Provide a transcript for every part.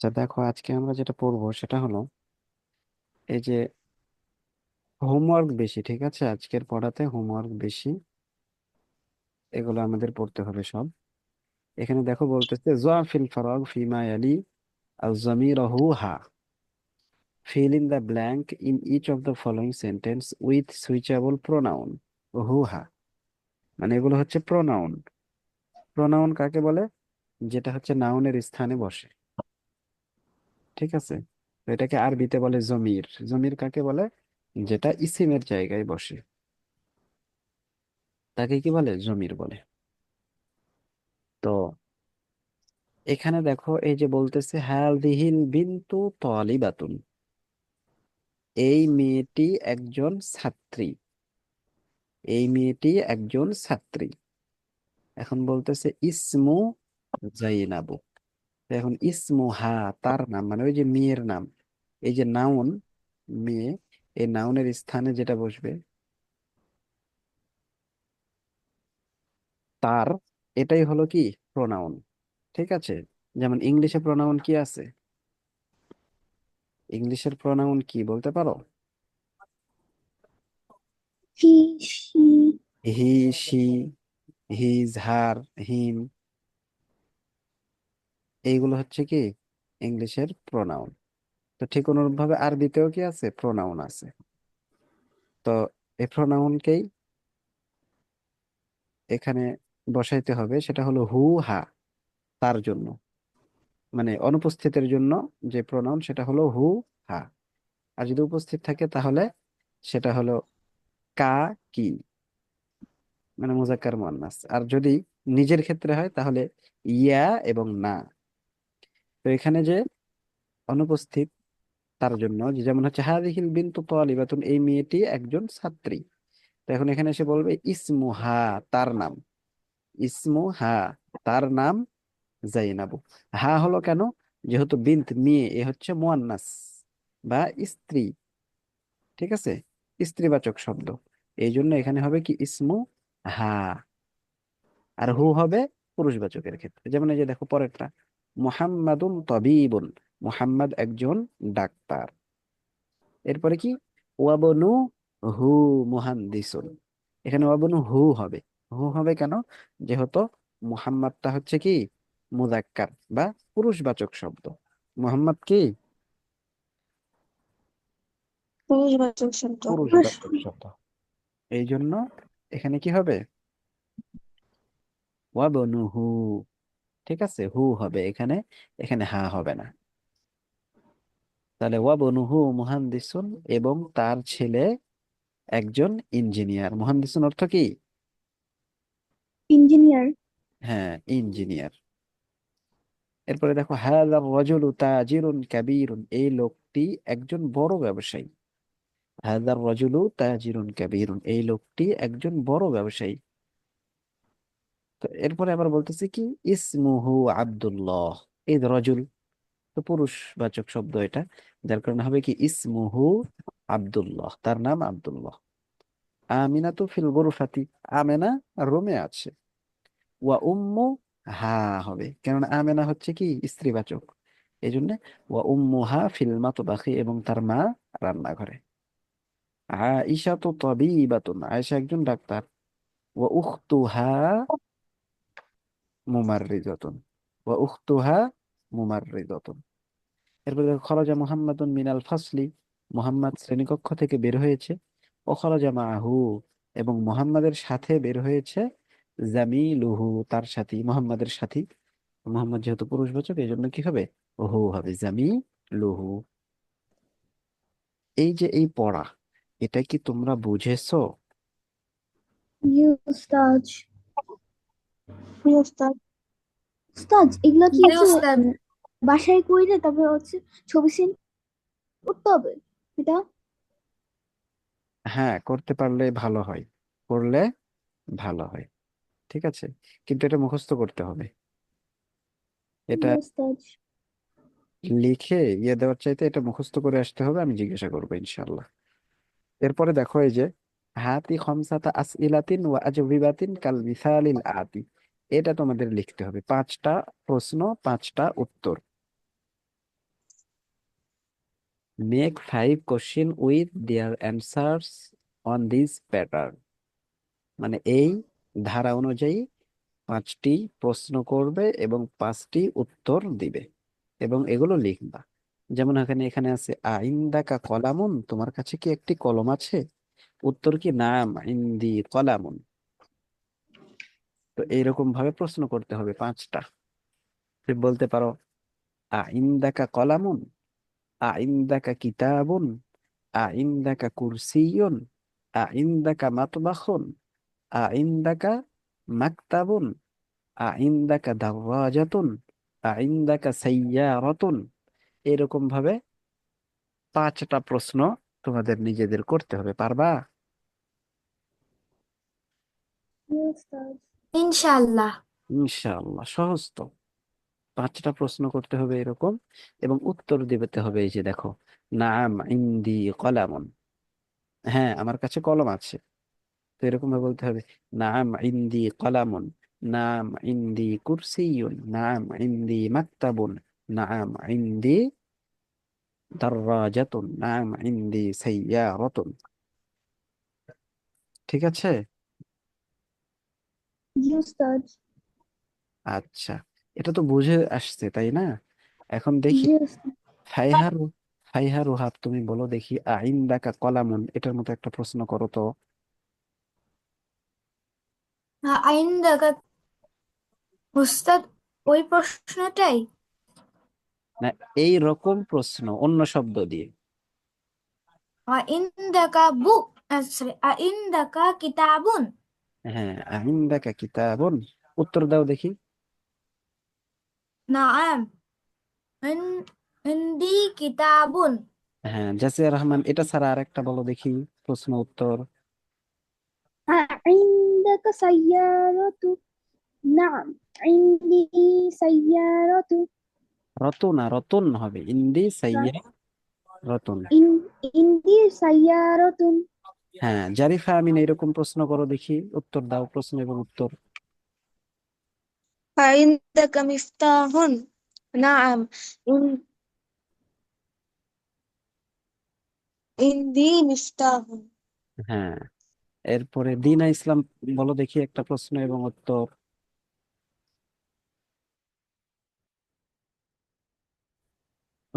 আচ্ছা দেখো, আজকে আমরা যেটা পড়বো সেটা হলো এই যে হোমওয়ার্ক বেশি। ঠিক আছে, আজকের পড়াতে হোমওয়ার্ক বেশি, এগুলো আমাদের পড়তে হবে সব। এখানে দেখো বলতেছে জোয়া ফিল ফারাগ ফিমা ইয়ালি আল জামিরাহু হা, fill in the blank in each of the following sentence with switchable pronoun হু হা। মানে এগুলো হচ্ছে প্রোনাউন। প্রোনাউন কাকে বলে? যেটা হচ্ছে নাউনের স্থানে বসে। ঠিক আছে, তো এটাকে আরবিতে বলে জমির। জমির কাকে বলে? যেটা ইসিমের জায়গায় বসে, তাকে কি বলে? জমির বলে। তো এখানে দেখো এই যে বলতেছে হাদিহিল বিনতু তালিবাতুন, এই মেয়েটি একজন ছাত্রী। এই মেয়েটি একজন ছাত্রী। এখন বলতেছে ইসমু জাইনাবু। তো এখন ইসমু হা, তার নাম, মানে ওই যে মেয়ের নাম। এই যে নাউন, মেয়ে, এই নাউনের স্থানে যেটা বসবে তার, এটাই হলো কি? প্রোনাউন। ঠিক আছে, যেমন ইংলিশে প্রোনাউন কি আছে? ইংলিশের প্রোনাউন কি বলতে পারো? He, she, he, she, his, her, him, এইগুলো হচ্ছে কি ইংলিশের প্রোনাউন। তো ঠিক অনুরূপ ভাবে আরবিতেও কি আছে? প্রোনাউন আছে। তো এই প্রোনাউনকেই এখানে বসাইতে হবে, সেটা হলো হু হা, তার জন্য, মানে অনুপস্থিতের জন্য যে প্রোনাউন সেটা হলো হু হা। আর যদি উপস্থিত থাকে তাহলে সেটা হলো কা, কি, মানে মুজাক্কার মুয়ান্নাস। আর যদি নিজের ক্ষেত্রে হয় তাহলে ইয়া এবং না। তো এখানে যে অনুপস্থিত তার জন্য যেমন হচ্ছে হাদিহিল বিনতু তালিবাতুন, এই মেয়েটি একজন ছাত্রী। তো এখন এখানে এসে বলবে ইসমুহা, তার নাম। ইসমুহা, তার নাম জাইনাবু। হা হলো কেন? যেহেতু বিন্ত মেয়ে, এ হচ্ছে মুয়ান্নাস বা স্ত্রী। ঠিক আছে, স্ত্রীবাচক শব্দ। এই জন্য এখানে হবে কি ইসমু হা। আর হু হবে পুরুষবাচকের ক্ষেত্রে। যেমন এই যে দেখো পরেরটা, মুহাম্মাদুন তবিবুন, মুহাম্মদ একজন ডাক্তার। এরপরে কি? ওয়াবনু হু মুহান্দিসুন। এখানে ওয়াবনু হু হবে। হু হবে কেন? যেহেতু মুহাম্মাদটা হচ্ছে কি মুজাক্কার বা পুরুষবাচক শব্দ। মুহাম্মদ কি পুরুষবাচক শব্দ। পুরুষবাচক শব্দ। এই জন্য এখানে কি হবে? ওয়াবনু হু। ঠিক আছে, হু হবে এখানে, এখানে হা হবে না। তাহলে ওয়াবনুহু মুহান্দিসুন, এবং তার ছেলে একজন ইঞ্জিনিয়ার। মুহান্দিসুন অর্থ কি? ইঞ্জিনিয়ার। হ্যাঁ, ইঞ্জিনিয়ার। এরপরে দেখো হাযার রাজুলু তাজিরুন কাবীরুন, এই লোকটি একজন বড় ব্যবসায়ী। হাযার রাজুলু তাজিরুন কাবীরুন, এই লোকটি একজন বড় ব্যবসায়ী। তো এরপরে আবার বলতেছি কি ইসমুহু আব্দুল্লাহ, এই রাজুল তো পুরুষবাচক শব্দ এটা, যার কারণে হবে কি ইসমুহু আব্দুল্লাহ, তার নাম আব্দুল্লাহ। আমিনা তো ফিল গুরফাতি, আমেনা রুমে আছে। ওয়া উম্মু হা হবে, কেননা আমেনা হচ্ছে কি স্ত্রীবাচক। এই জন্য ওয়া উম্মু হা ফিল মাতবাখি, এবং তার মা রান্নাঘরে। আয়েশা তো তাবিবাতুন, আয়েশা একজন ডাক্তার। ওয়া উখতুহা মুমাররিদাতুন, ওয়া উখতুহা মুমাররিদাতুন। এরপরে দেখো খরাজা মুহাম্মাদুন মিনাল ফাসলি, মুহাম্মদ শ্রেণীকক্ষ থেকে বের হয়েছে। ও খরাজা মাহু, এবং মুহাম্মাদের সাথে বের হয়েছে জামিলুহু, তার সাথী, মুহাম্মাদের সাথী। মুহাম্মদ যেহেতু পুরুষবাচক এই জন্য কি হবে? হু হবে, জামিলুহু। এই যে এই পড়া, এটা কি তোমরা বুঝেছো? জি উস্তাজ। জি উস্তাজ। উস্তাজ এগুলা কি জি হচ্ছে ওস্তাদ। বাসায় কইলে তারপরে হচ্ছে ছবি সিন করতে হবে এটা? হ্যাঁ, করতে পারলে ভালো হয়, করলে ভালো হয়। ঠিক আছে, কিন্তু এটা মুখস্থ করতে হবে। জি এটা উস্তাজ। লিখে ইয়ে দেওয়ার চাইতে এটা মুখস্থ করে আসতে হবে, আমি জিজ্ঞাসা করবো ইনশাল্লাহ। এরপরে দেখো এই যে হাতি খমসাতা আসইলাতিন ওয়া আজবিবাতিন কাল মিসালিল আতি, এটা তোমাদের লিখতে হবে। পাঁচটা প্রশ্ন, পাঁচটা উত্তর। Make 5 question with their answers on this pattern. মানে এই ধারা অনুযায়ী 5টি প্রশ্ন করবে এবং 5টি উত্তর দিবে এবং এগুলো লিখবা। যেমন এখানে এখানে আছে আইন্দাকা কলামুন, তোমার কাছে কি একটি কলম আছে? উত্তর কি নাম ইন্দি কলামুন। তো এইরকম ভাবে প্রশ্ন করতে হবে 5টা। তুমি বলতে পারো আইন্দাকা কলামুন, আইন্দাকা কিতাবুন, আইন্দাকা কুরসিয়ুন, আইন্দাকা মাতবাখুন, আইন্দাকা মাকতাবুন, আইন্দাকা দারাজাতুন, আইন্দাকা সাইয়ারাতুন। এরকম ভাবে 5টা প্রশ্ন তোমাদের নিজেদের করতে হবে। পারবা? জি উস্তাদ। ইনশাআল্লাহ। ইনশাআল্লাহ। সহজ তো। 5টা প্রশ্ন করতে হবে এরকম, এবং উত্তর দিতে হবে এই যে দেখো, নাম ইন্দি কলামুন, হ্যাঁ আমার কাছে কলম আছে। তো এরকম ভাবে বলতে হবে নাম ইন্দি কলামুন, নাম ইন্দি কুরসিয়ুন, নাম ইন্দি মাকতাবুন, নাম ইন্দি দাররাজাতুন, নাম ইন্দি সাইয়ারাতুন। ঠিক আছে? জি উস্তাদ। আচ্ছা, এটা তো বুঝে আসছে তাই না? এখন দেখি জি উস্তাদ। ফাইহার ফাইহার রুহাব, তুমি বলো দেখি আইন্দাকা কলামুন এটার মতো একটা প্রশ্ন করো তো। আইন্দাকা, উস্তাদ ওই প্রশ্নটাই। না, এই রকম প্রশ্ন অন্য শব্দ দিয়ে। আইন্দাকা বুক, সরি, আইন্দাকা কিতাবুন। হ্যাঁ, আইন্দাকা কিতাবুন, উত্তর দাও দেখি। নাআম, ইন- ইন্দি কিতাবুন। হ্যাঁ, জাসিয়া রহমান, এটা ছাড়া আর একটা বলো দেখি প্রশ্ন উত্তর। عندك سيارة؟ نعم عندي سيارة. রতন আর রতন হবে, ইন্দি সাইয়া রতন। عندي سيارة. হ্যাঁ, জারিফা আমিন, এরকম প্রশ্ন করো দেখি, উত্তর দাও, প্রশ্ন এবং উত্তর। عندك مفتاح؟ نعم. إن- عندي مفتاح. হ্যাঁ, এরপরে দিনা ইসলাম, বলো দেখি একটা প্রশ্ন এবং উত্তর।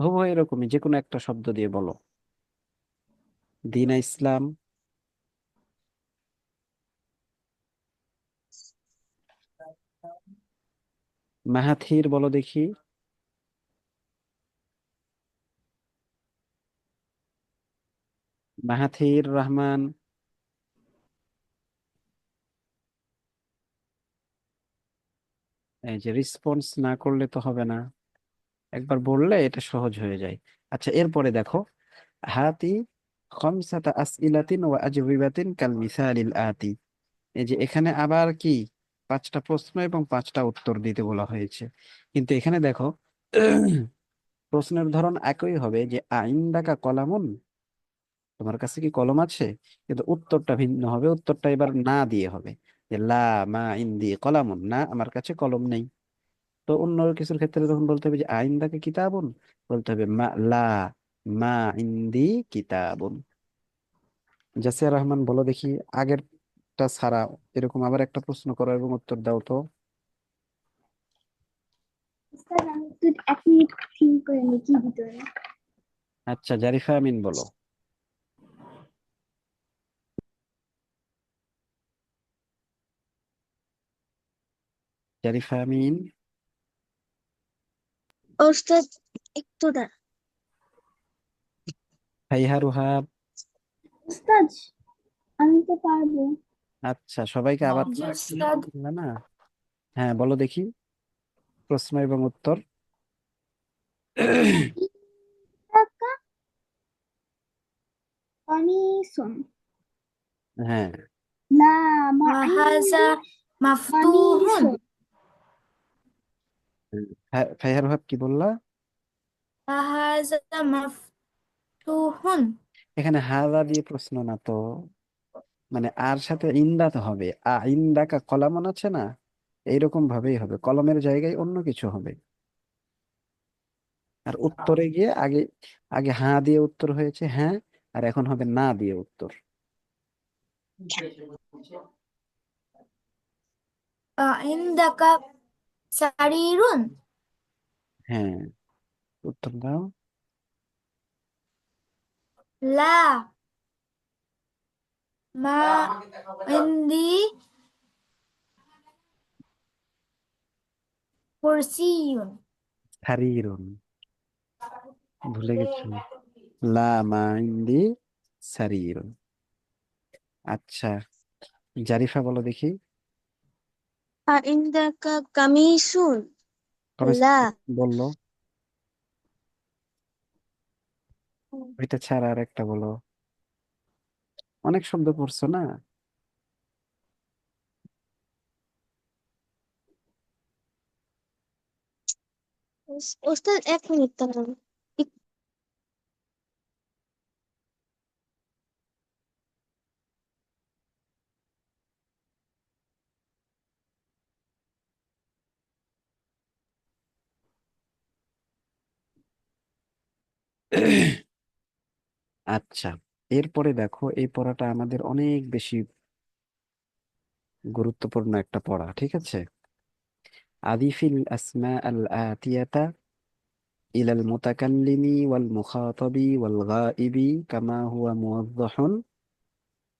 হুবহু এরকমই যে কোনো একটা শব্দ দিয়ে বলো। দিনা ইসলাম। মাহাথির বলো দেখি। মাহাথির রহমান। এই যে রেসপন্স না করলে তো হবে না, একবার বললে এটা সহজ হয়ে যায়। আচ্ছা, এরপরে দেখো হাতি খমসাতা আসইলাতিন ওয়া আজওবিবাতিন কাল মিসালিল আতি। এই যে এখানে আবার কি 5টা প্রশ্ন এবং 5টা উত্তর দিতে বলা হয়েছে, কিন্তু এখানে দেখো প্রশ্নের ধরন একই হবে, যে আইন্দাকা কলামুন, তোমার কাছে কি কলম আছে? কিন্তু উত্তরটা ভিন্ন হবে, উত্তরটা এবার না দিয়ে হবে, যে লা মা ইন্দি কলামুন, না আমার কাছে কলম নেই। তো অন্য কিছুর ক্ষেত্রে তখন বলতে হবে যে আইন্দাকা কিতাবুন, বলতে হবে মা লা মা ইন্দি কিতাবুন। জাসিয়া রহমান, বলো দেখি আগেরটা ছাড়া এরকম আবার একটা প্রশ্ন করো এবং উত্তর দাও তো। উস্তাদ আমি একটু 1 মিনিট থিঙ্ক করে নিই কি ভিতরে। আচ্ছা, জারিফা আমিন বলো। জারিফা আমিন। أستاذ اقتدر. ফাইহা রুহাব। উস্তাদ আমি তো পারবো। আচ্ছা, সবাইকে আবার জি উস্তাদ। না না, হ্যাঁ বলো দেখি প্রশ্ন এবং উত্তর। عندك قميص؟ হ্যাঁ, لا ما হাযা عندي قميص. মাফতুহুন। ফাইহা রুহাব কি বললা? হাযা মাফতুহুন। এখানে হাদা দিয়ে প্রশ্ন না তো, মানে আর সাথে ইন্দা তো হবে, ইন্দাকা কলামন আছে না, এইরকম ভাবেই হবে, কলমের জায়গায় অন্য কিছু হবে। আর উত্তরে গিয়ে আগে আগে হ্যাঁ দিয়ে উত্তর হয়েছে হ্যাঁ, আর এখন হবে না দিয়ে উত্তর। আইন্দাকা সারিরুন। হ্যাঁ, উত্তর দাও। লা মা ইন্দি কুরসিয়ুন। সারিরুন, ভুলে গেছো। লা মা ইন্দি সারিরুন। আচ্ছা, জারিফা বলো দেখি। আইন্দাকা কামিসুন। কমেন্ট লা। বললো, ওইটা ছাড়া আর একটা বলো। অনেক শব্দ পড়ছো না? ওস্তাদ 1 মিনিট দাঁড়ান। আচ্ছা, এরপরে দেখো, এই পড়াটা আমাদের অনেক বেশি গুরুত্বপূর্ণ একটা পড়া, ঠিক আছে? আদিফিল আসমা আল আতিয়াতা ইলাল মুতাকাল্লিমি ওয়াল মুখাতাবি ওয়াল গাইবি কামা হুয়া মুওয়াজ্জাহুন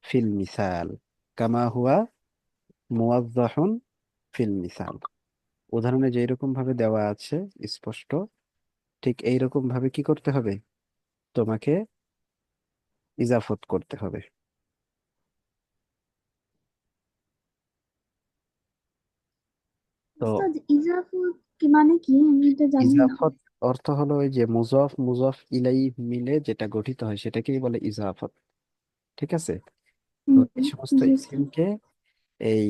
ফিল মিসাল। কামা হুয়া মুওয়াজ্জাহুন ফিল মিসাল। উদাহরণে যে এরকম ভাবে দেওয়া আছে স্পষ্ট, ঠিক এইরকম ভাবে কি করতে হবে? তোমাকে ইজাফত করতে হবে। তো উস্তাদ ইজাফত কি মানে কি, আমি এটা জানি না। ইজাফত অর্থ হলো ওই যে মুজফ মুজফ ইলাই মিলে যেটা গঠিত হয় সেটাকেই বলে ইজাফত, ঠিক আছে? তো হুম, এই সমস্ত জি স্যার। ইসিমকে এই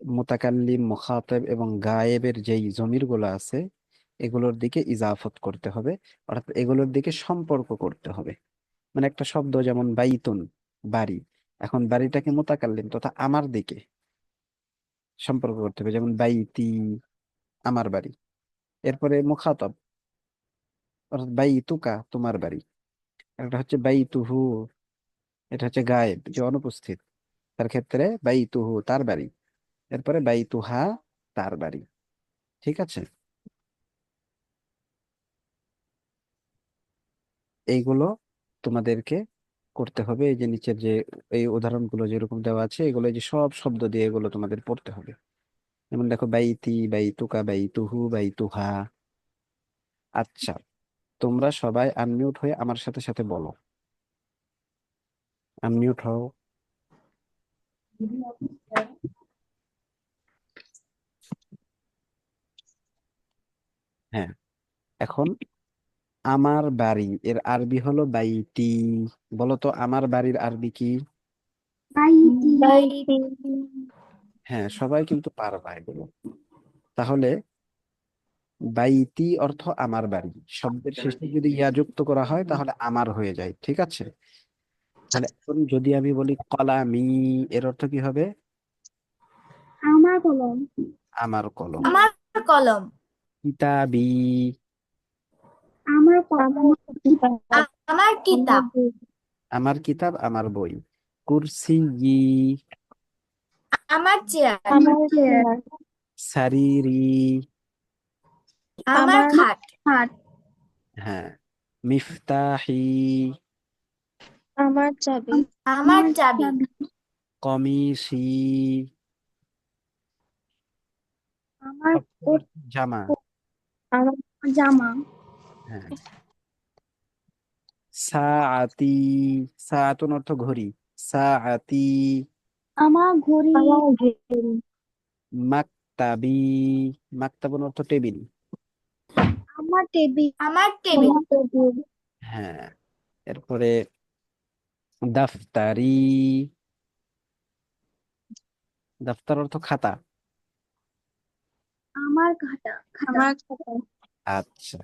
মুতাকাল্লিম মুখাতাব এবং গায়েবের যেই জমির গুলো আছে এগুলোর দিকে ইজাফত করতে হবে, অর্থাৎ এগুলোর দিকে সম্পর্ক করতে হবে। মানে একটা শব্দ যেমন বাইতুন, বাড়ি, এখন বাড়িটাকে মুতাকাল্লিম তথা আমার দিকে সম্পর্ক করতে হবে, যেমন বাইতি, আমার বাড়ি। এরপরে মুখাতাব অর্থাৎ বাইতুকা, তোমার বাড়ি। আর একটা হচ্ছে বাইতুহু, এটা হচ্ছে গায়েব, যে অনুপস্থিত, তার ক্ষেত্রে বাইতুহু, তার বাড়ি। এরপরে বাইতুহা, তার বাড়ি, ঠিক আছে? এইগুলো তোমাদেরকে করতে হবে। এই যে নিচের যে এই উদাহরণগুলো যেরকম দেওয়া আছে, এগুলো এই যে সব শব্দ দিয়ে এগুলো তোমাদের পড়তে হবে। যেমন দেখো, বাইতি, বাইতুকা, বাইতুহু, বাইতুহা। আচ্ছা, তোমরা সবাই আনমিউট হয়ে আমার সাথে সাথে বলো। আনমিউট হও। হ্যাঁ, এখন আমার বাড়ি এর আরবি হলো বাইতি। বলো তো আমার বাড়ির আরবি কি? বাইতি। বাইতি। হ্যাঁ, সবাই কিন্তু পারবা এগুলো। তাহলে বাইতি অর্থ আমার বাড়ি, শব্দের শেষে যদি ইয়া যুক্ত করা হয় তাহলে আমার হয়ে যায়, ঠিক আছে? তাহলে এখন যদি আমি বলি কলামি, এর অর্থ কি হবে? আমার কলম। আমার কলম। আমার কলম। কিতাবি, আমার কলম। আমার কিতাব। আমার আমার কিতাব। বই। আমার কিতাব, আমার বই। কুরসি, আমার চেয়ার। আমার আমার চেয়ার। চেয়ার। সারিরি, আমার আমার খাট। খাট। হ্যাঁ, মিফতাহি, আমার চাবি। আমার আমার চাবি। চাবি। কমিসি, আমার কোট। জামা। আমার জামা। হ্যাঁ, সাআতি, সাআতুন অর্থ ঘড়ি, সাআতি। আমার ঘড়ি। আমার ঘড়ি। মাকতাবি, মাকতাবুন অর্থ টেবিল। আমার টেবিল। আমার টেবিল। আমার টেবিল। হ্যাঁ, এরপরে দাফতারি, দাফতার অর্থ খাতা। আমার খাতা। খাতা। আমার খাতা। আচ্ছা,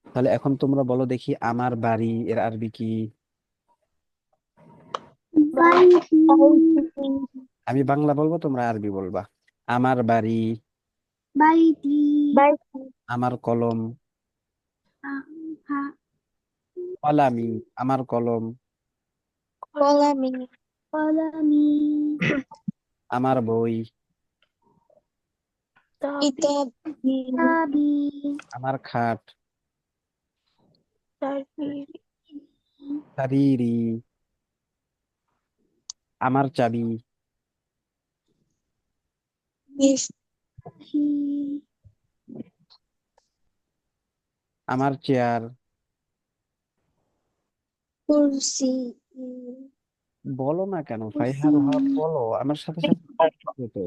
তাহলে এখন তোমরা বলো দেখি আমার বাড়ি এর আরবি কি? বাইতি। বাইতি। আমি বাংলা বলবো, তোমরা আরবি বলবা। আমার বাড়ি, বাইতি। বাইতি। আমার কলম, হা কলামি আমার কলম, কলামি কলামি আমার বই, কিতাবি কিতাবি আমার খাট, তারবির সারিরি আমার চাবি, হি আমার চেয়ার। কুরসি বলো না কেন ফাইহা রোহা, বলো আমার সাথে সাথে বলতে তো।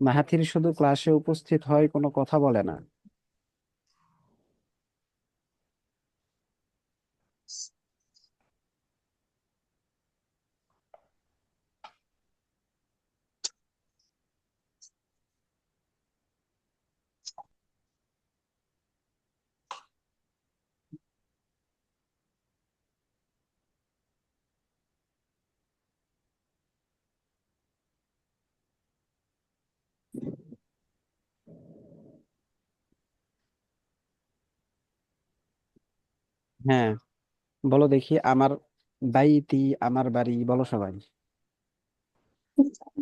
মাহাথির শুধু ক্লাসে উপস্থিত হয়, কোনো কথা বলে না। হ্যাঁ, বলো দেখি। আমার বাইতি আমার বাড়ি, বলো সবাই।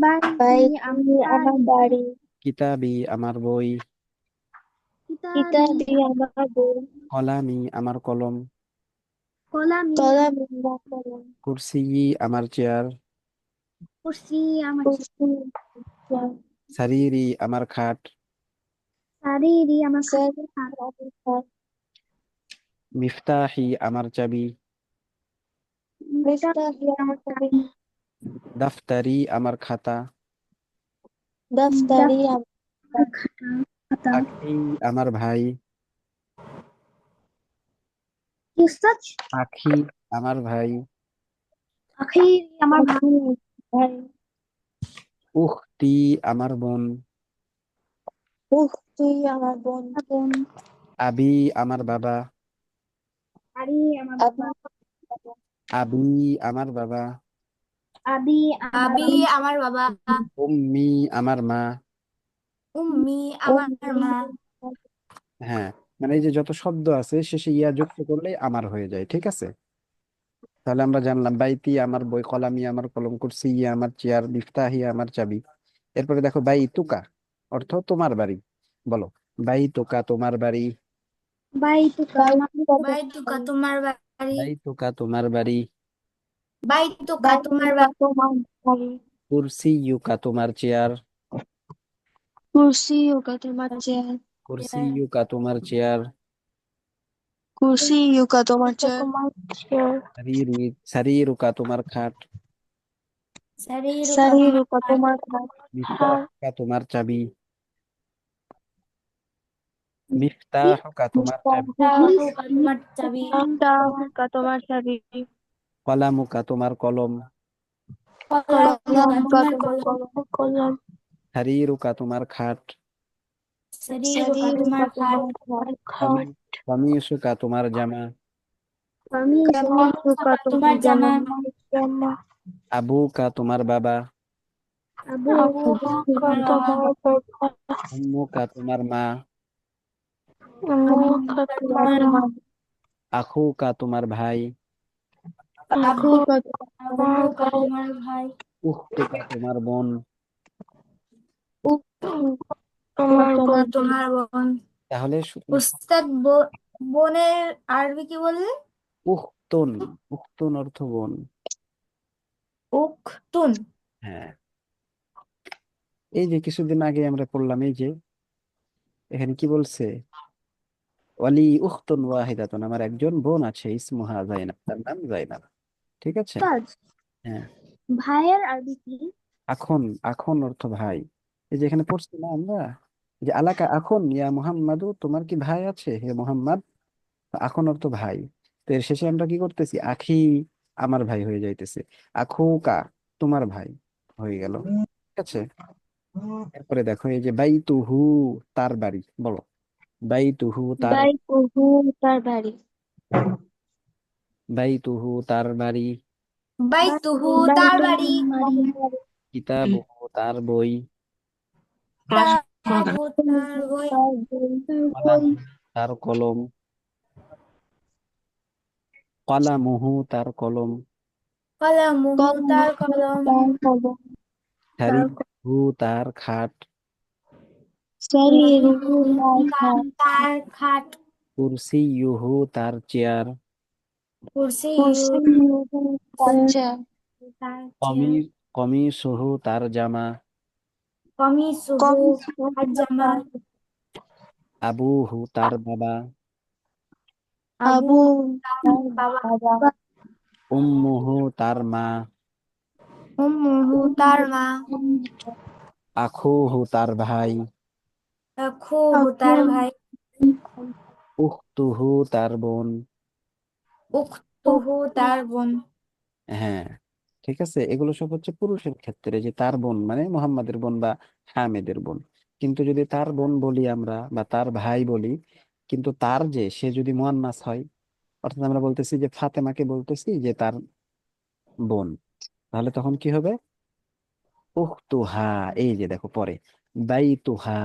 বাইতি বাইতি আমার বাড়ি কিতাবি আমার বই, কিতাবি কিতাবি আমার বই কলামি আমার কলম, কলামি কলামি আমার কলম কুরসি আমার চেয়ার, কুরসি আমার কুরসি সারিরি আমার খাট, সারিরি আমার সারি খাট আমার খাট মিফতাহি আমার চাবি, মিফতাহি আমার চাবি দাফতারি আমার খাতা, দফতারি আমার খাতা খাতা আখি আমার ভাই, কি উস্তাদ আখি আমার ভাই, আখি আমার ভাই ভাই উখতি আমার বোন, তুই আমার বোন বোন আবি আমার বাবা, আরি আমার আবু বাবা আবি আমার বাবা, আবি আমার আবি আমার বাবা, উম্মি আমার মা। উম্মি আমার মা। হ্যাঁ, মানে এই যে যত শব্দ আছে শেষে ইয়া যুক্ত করলে আমার হয়ে যায়, ঠিক আছে। তাহলে আমরা জানলাম বাইতি আমার বই, কলামি আমার কলম, কুরসি আমার চেয়ার, মিফতাহি আমার চাবি। এরপরে দেখো বাই তুকা, অর্থ তোমার বাড়ি। বলো বাই তুকা তোমার বাড়ি, বাইতুকা আমার বাইতুকা তোমার বাড়ি, বাই তুকা তোমার বাড়ি, বাইতুকা তোমার বাইতুকা বাড়ি, তোমার বাড়ি কুরসি ইউকা তোমার চেয়ার, কুরসি হোগা তোমার চেয়ার কুরসি ইউকা তোমার চেয়ার, কুরসি হোগা তোমার চেয়ার সারিরি সারিরুকা তোমার খাট, শরীরুকা সারি তোমার হোগা খাট, তোমার খাট মিফতাহুকা তোমার চাবি, মিফতাহুকা তোমার চাবি, তাহুকা তোমার চাবি, হোগা তোমার চাবি কলামুকা তোমার কলম, কলম কলামুকা হোগা তোমার তোমার কলম, কলম সারিরুকা তোমার খাট, সারি শরীরুকা তোমার হোগা খাট, তোমার কামি খাট কামিসুকা তোমার জামা, আমি কামিজ হোগা কমিসুকা তোমার তোমার জামা, জামা আবুকা তোমার বাবা, আবু আবু হোগা তোমার বাবা, তোমার বাবা উম্মুকা তোমার মা, আম্মু হোগা আম্মুকা তোমার তোমার মা আখুকা তোমার ভাই, আবু, আবু হোগা তোমার আবুকা ভাই তোমার ভাই, উখতুকা তোমার বোন। তোমার উখতুকা বোন তোমার বোন। তাহলে উস্তাদ বোনের আরবি কি বললে? উখতুন, উখতুন অর্থ বোন। উখতুন। হ্যাঁ, এই যে কিছুদিন আগে আমরা পড়লাম, এই যে এখানে কি বলছে, ওয়ালি উখতুন ওয়াহিদাতুন, আমার একজন বোন আছে, ইসমুহা জাইনাব, তার নাম জাইনাব। ঠিক আছে। উস্তাদ হ্যাঁ, ভাইয়ের আরবি কি আখন, আখন অর্থ ভাই। এই যে এখানে পড়ছি না আমরা, যে আলাকা আখন ইয়া মুহাম্মাদু, তোমার কি ভাই আছে হে মুহাম্মদ। তো আখন অর্থ ভাই। তো এর শেষে আমরা কি করতেছি, আখি আমার ভাই হয়ে যাইতেছে, আখুকা তোমার ভাই হয়ে গেল। ঠিক আছে। এরপরে দেখো এই যে বাইতুহু তার বাড়ি, বলো বাইতুহু তার, বাইতুহু তার বাড়ি বাইতুহু তার বাড়ি, বাইতুহু তার বাইতুহু বাড়ি, তার বাড়ি কিতাবুহু তার বই, কিতাবু তার বই, তার বই কলামু তার কলম, কলামুহু তার কলম, কলামুহু তার কলম, তার কলম, সারিরুহু তার খাট, শরীরুহু তার খাট, তার খাট, কুরসিয়ুহু তার চেয়ার, কুরসিয়ু কুরসিয়ুহু তার চেয়ার, তার চেয়ার, কমিস কমিসুহু তার জামা, কমিসুহু কমিসুহু তার জামা, তার আবুহু তার বাবা, আবু আবু তার তার বাবা, বাবা, উম্মুহু তার মা, উম্মুহু তার মা, আখুহু তার ভাই, আখুহু তার ভাই, উখতুহু তার বোন। উখতুহু তার বোন। হ্যাঁ, ঠিক আছে, এগুলো সব হচ্ছে পুরুষের ক্ষেত্রে, যে তার বোন মানে মোহাম্মদের বোন বা হামেদের বোন। কিন্তু যদি তার বোন বলি আমরা বা তার ভাই বলি, কিন্তু তার যে সে যদি মুয়ান্নাস হয়, অর্থাৎ আমরা বলতেছি যে ফাতেমাকে বলতেছি যে তার বোন, তাহলে তখন কি হবে? উখতুহা, এই যে দেখো পরে, বাইতুহা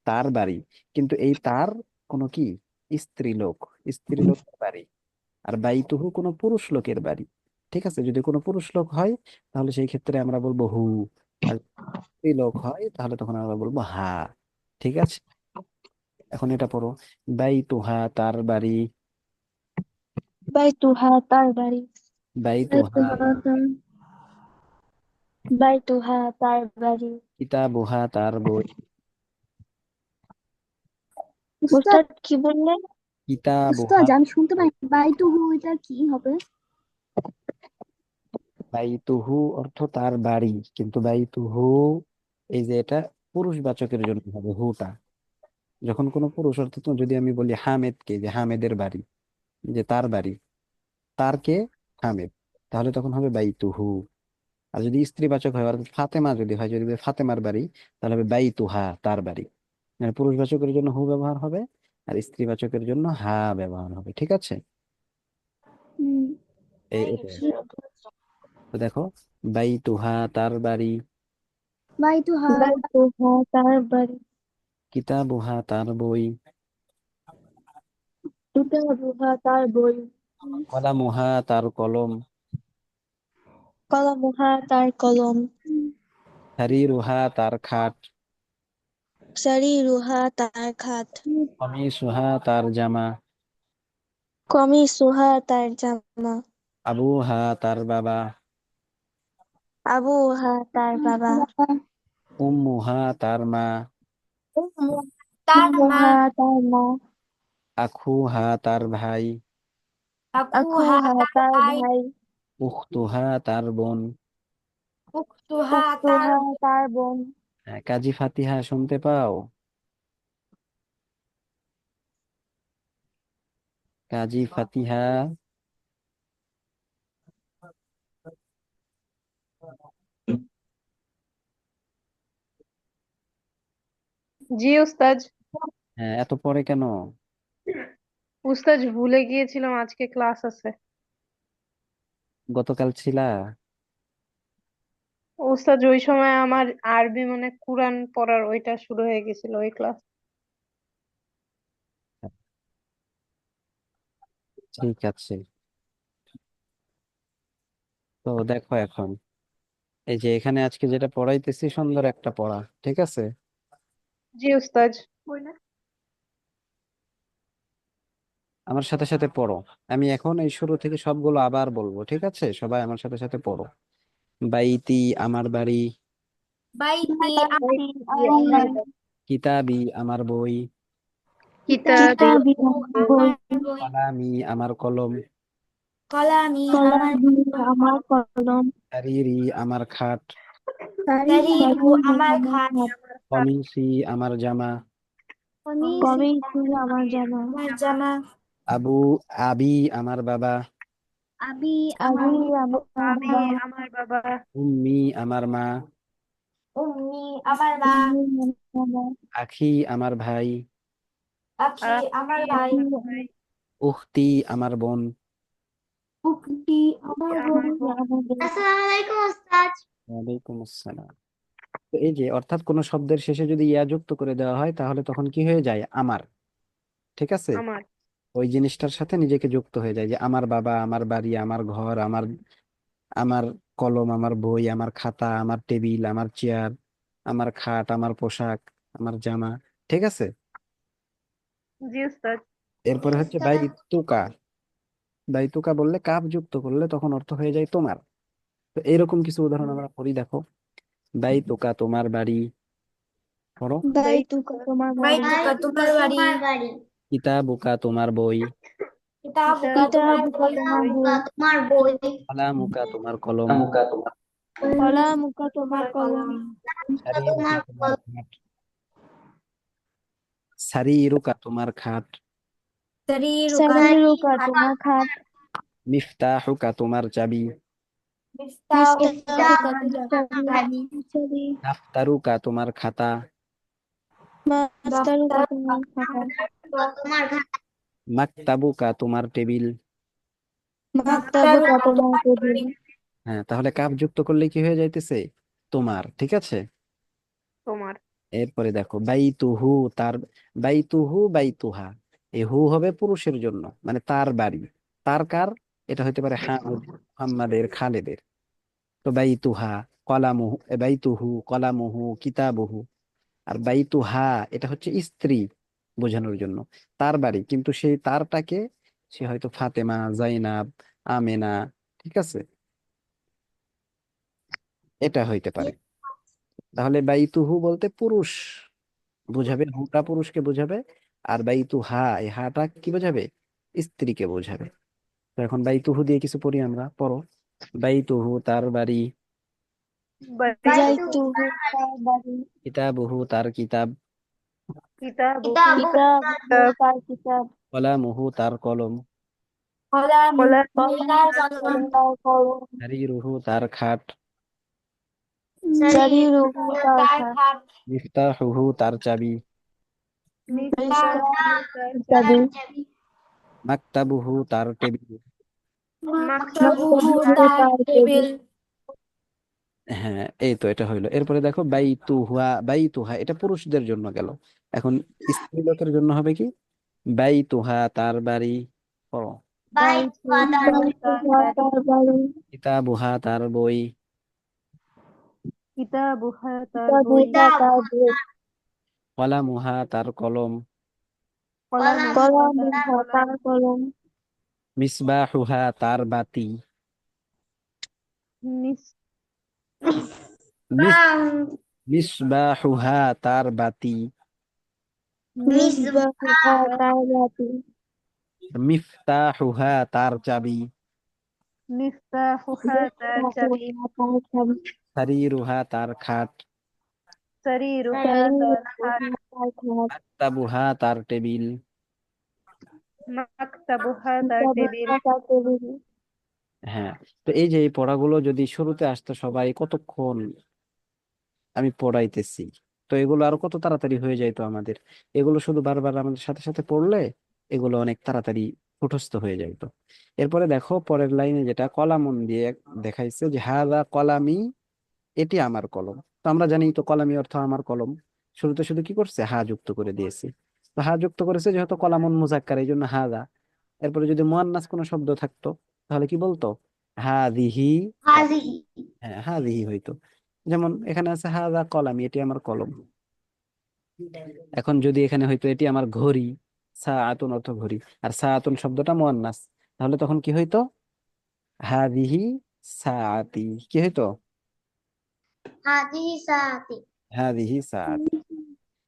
তার বাড়ি, কিন্তু এই তার কোনো কি স্ত্রীলোক, স্ত্রীলোকের বাড়ি। আর বাইতুহু কোনো পুরুষ লোকের বাড়ি। ঠিক আছে, যদি কোনো পুরুষ লোক হয় তাহলে সেই ক্ষেত্রে আমরা বলবো হু, আর স্ত্রী লোক হয় তাহলে তখন আমরা বলবো হা। ঠিক আছে, এখন এটা পড়ো, বাইতুহা তার বাড়ি, বাইতুহা তার বাড়ি, বাইতুহা বাইতুহা তার বাড়ি, কিতাবুহা তার বই, উস্তাদ উস্তাদ কি বললেন? কিতাবুহা, উস্তাদ আমি শুনতে পাই বাইতুহু এটা কি হবে? বাইতুহু অর্থ তার বাড়ি, কিন্তু বাইতুহু এই যে এটা পুরুষবাচকের জন্য হবে হুটা। যখন কোনো পুরুষ, অর্থাৎ যদি আমি বলি হামেদকে, যে হামেদের বাড়ি, যে তার বাড়ি, তার কে? হামেদ, তাহলে তখন হবে বাইতুহু। আর যদি স্ত্রীবাচক হয়, অর্থাৎ ফাতেমা যদি হয়, যদি বলি ফাতেমার বাড়ি, তাহলে হবে বাইতুহা তার বাড়ি। মানে পুরুষবাচকের জন্য হু ব্যবহার হবে, আর স্ত্রীবাচকের জন্য হা ব্যবহার হবে। ঠিক আছে, হুম। এটাই আর কি। তো দেখো, বাইতুহা তার বাড়ি, বাইতুহা বাইতুহা তার বাড়ি, কিতাবুহা তার বই, কিতাবুহা তার বই, কলামুহা তার কলম, কলামুহা তার কলম, হারিরুহা তার খাট, শরীরুহা তার খাট, কমিসুহা তার জামা, কমিসুহা তার জামা, আবুহা তার বাবা, আবুহা তার বাবা, উম্মুহা তার মা, উম্মু তার মা, উম্মুহা তার মা, আখুহা তার ভাই, আখুহা আখুহা তার তার ভাই, ভাই, উখতুহা তার বোন। উখতুহা তার উখতুহা তার বোন। হ্যাঁ, কাজী ফাতিহা শুনতে পাও? কাজী ফাতিহা, জি উস্তাজ। হ্যাঁ, এত পরে কেন? উস্তাজ ভুলে গিয়েছিলাম আজকে ক্লাস আছে। গতকাল ছিলা? উস্তাজ ওই সময় আমার আরবি মানে কুরআন পড়ার ওইটা শুরু হয়ে গেছিল ওই ক্লাস। ঠিক আছে, তো দেখো এখন, এই যে এখানে আজকে যেটা পড়াইতেছি সুন্দর একটা পড়া, ঠিক আছে? জি উস্তাজ। আমার সাথে সাথে পড়ো। আমি এখন এই শুরু থেকে সবগুলো আবার বলবো, ঠিক আছে? সবাই আমার সাথে সাথে পড়ো। বাইতি আমার বাড়ি, বাইতি আমার বাইতি আমার বাড়ি, বাড়ি, কিতাবি আমার বই, কিতাবি কিতাবি কিতাবু আমার বই, আমার বই, কলামি আমার কলম, কলামি আমার কলামি কলম, আমার কলম, হারিরি আমার খাট, সারিরু শরীরু আমার আমার খাট, হাত, কমিসি আমার জামা, কমিসু কমিসু আমার জামা, আমার জামা, আবু আবি আমার বাবা, আবি আবি আমার আমার আমি বাবা, আমার বাবা, উম্মি আমার মা, উম্মি আমার মা, উম্মি আমার বাবা, আখি আমার ভাই, আখি আমার আখি ভাই, আখি আমার আমার, ভাই, উখতি আমার বোন। উখতি আমার বোন। আমার বোন। আমার বোন। আসসালামু আলাইকুম ওস্তাদ। ওয়ালাইকুম আসসালাম। তো এই যে অর্থাৎ কোন শব্দের শেষে যদি ইয়া যুক্ত করে দেওয়া হয় তাহলে তখন কি হয়ে যায়? আমার। ঠিক আছে, আমার ওই জিনিসটার সাথে নিজেকে যুক্ত হয়ে যায়, যে আমার বাবা, আমার বাড়ি, আমার ঘর, আমার আমার কলম, আমার বই, আমার খাতা, আমার টেবিল, আমার চেয়ার, আমার খাট, আমার পোশাক, আমার জামা। ঠিক আছে। জি উস্তাদ। এরপরে হচ্ছে বাইতুকা। বাইতুকা বললে কাপ যুক্ত করলে তখন অর্থ হয়ে যায় তোমার। তো এরকম কিছু উদাহরণ আমরা পড়ি, দেখো। বাইতুকা তোমার বাড়ি, পড়ো। বাইতুকা তোমার বাড়ি, বাইতুকা তোমার বাড়ি, কিতাবুকা তোমার বই, কিতাবুকা তোমার কিতাবুকা তোমার বই, বই, কলামুকা তোমার কলম, কলামুকা তোমার তোমার কলম, কলম, সারিরুকা তোমার খাট, সারিরুকা তোমার খাট, সরিরুকা সারিরুকা খাট, তোমার খাট, মিফতাহুকা তোমার চাবি, মিফতাহুকা মিফতাহুকা তোমার তোমার চাবি, চাবি, চাবি, দাফতারুকা তোমার খাতা, মাস্তারুকা তোমার খাতা, মাকতাবুকা তোমার টেবিল। মাকতাবুকা মাকতাবুকা তোমার তোমার টেবিল, টেবিল, হ্যাঁ, তাহলে কাপ যুক্ত করলে কি হয়ে যাইতেছে? তোমার। ঠিক আছে। তোমার। এরপরে দেখো বাইতুহু তার, বাইতুহু বাইতুহা। এই হু হবে পুরুষের জন্য, মানে তার বাড়ি। তার কার? এটা হতে পারে মুহাম্মাদের, খালেদের। তো বাইতুহা কলামুহু, বাইতুহু কলামুহু কিতাবুহু। আর বাইতুহা এটা হচ্ছে স্ত্রী বোঝানোর জন্য, তার বাড়ি, কিন্তু সেই তারটাকে সে হয়তো ফাতেমা, জাইনাব, আমেনা। ঠিক আছে, এটা হইতে পারে। তাহলে বাইতুহু বলতে পুরুষ বুঝাবে, হুটা পুরুষকে বোঝাবে। আর বাইতুহা, এই হাটা কি বোঝাবে? স্ত্রীকে বোঝাবে। তো এখন বাইতুহু দিয়ে কিছু পড়ি আমরা, পড়ো। বাইতুহু তার বাড়ি, বাইতুহু যাইতুহু তার বাড়ি, কিতাবুহু তার কিতাব, কিতাবুহু কিতাবুহু কিতাব, তার কিতাব, কলামুহু তার কলম, কলামুহু কলামুহু তার কলামুহু কলম, তার কলম, হারিরুহু তার খাট, সারিরুহু সরিরুকা তার তার খাট, খাট, মিফতাহুহু তার চাবি, মিফতাহুহু মিফতাহুকা তার চাবি, চাবি, মাকতাবুহু তার টেবিল। মাকতাবুহু মাকতাবুহু মাকতাবুহু তার তার তার টেবিল, টেবিল, হ্যাঁ, এই তো এটা হইলো। এরপরে দেখো বাইতুহা, বাইতুহা এটা পুরুষদের জন্য গেল। এখন স্ত্রী লোকের জন্য হবে কি? বাইতুহা তার বাড়ি, পড়ো। বাইতুকা তার তার বাইতুহা বাড়ি, তার বাড়ি, কিতাবুহা তার বই, কিতাবুহা তার বই, কিতাবুহা তার বই, কলামুহা তার কলম, কলামুহা তার কলামুহা কলম, তার কলম, মিসবাহুহা তার বাতি, মিস মিস বাং মিসবাহুহা তার বাতি, মিসবাহুহা মিসবাহ তার বাতি, মিফতাহুহা তার চাবি, মিফতাহুহা তার চাবি, মিসবাহুহা তার চাবি, সারিরুহা তার খাট, সরিরুহা তার খাট, সারিরুহা তার খাট, মাকতাবুহা তার টেবিল। মাকতাবুহা তার টেবিল। কিতাবুহা তার টেবিল। হ্যাঁ, তো এই যে এই পড়াগুলো যদি শুরুতে আসতো, সবাই কতক্ষণ আমি পড়াইতেছি, তো এগুলো আরো কত তাড়াতাড়ি হয়ে যাইতো আমাদের। এগুলো শুধু বারবার আমাদের সাথে সাথে পড়লে এগুলো অনেক তাড়াতাড়ি মুখস্থ হয়ে যাইতো। এরপরে দেখো পরের লাইনে যেটা কলামুন দিয়ে দেখাইছে, যে হাদা কলামি, এটি আমার কলম। তো আমরা জানি তো কলামি অর্থ আমার কলম। শুরুতে শুধু কি করছে? হা যুক্ত করে দিয়েছি। তো হা যুক্ত করেছে যেহেতু কলামুন মুজাক্কার, এই জন্য হাদা। এরপরে যদি মুয়ান্নাস কোনো শব্দ থাকতো তাহলে কি বলতো? হাদিহি। হাজিহি, হ্যাঁ, হাদিহি হইতো। যেমন এখানে আছে হাদা কলামি, এটি আমার কলম। এখন যদি এখানে হয়তো এটি আমার ঘড়ি, সাআতুন অর্থ ঘড়ি, আর সাআতুন শব্দটা মুয়ান্নাস, তাহলে তখন কি হইতো? হাদিহি সাআতি। কি হইতো? হাজিহি সাআতি, হাদিহি সাআতি।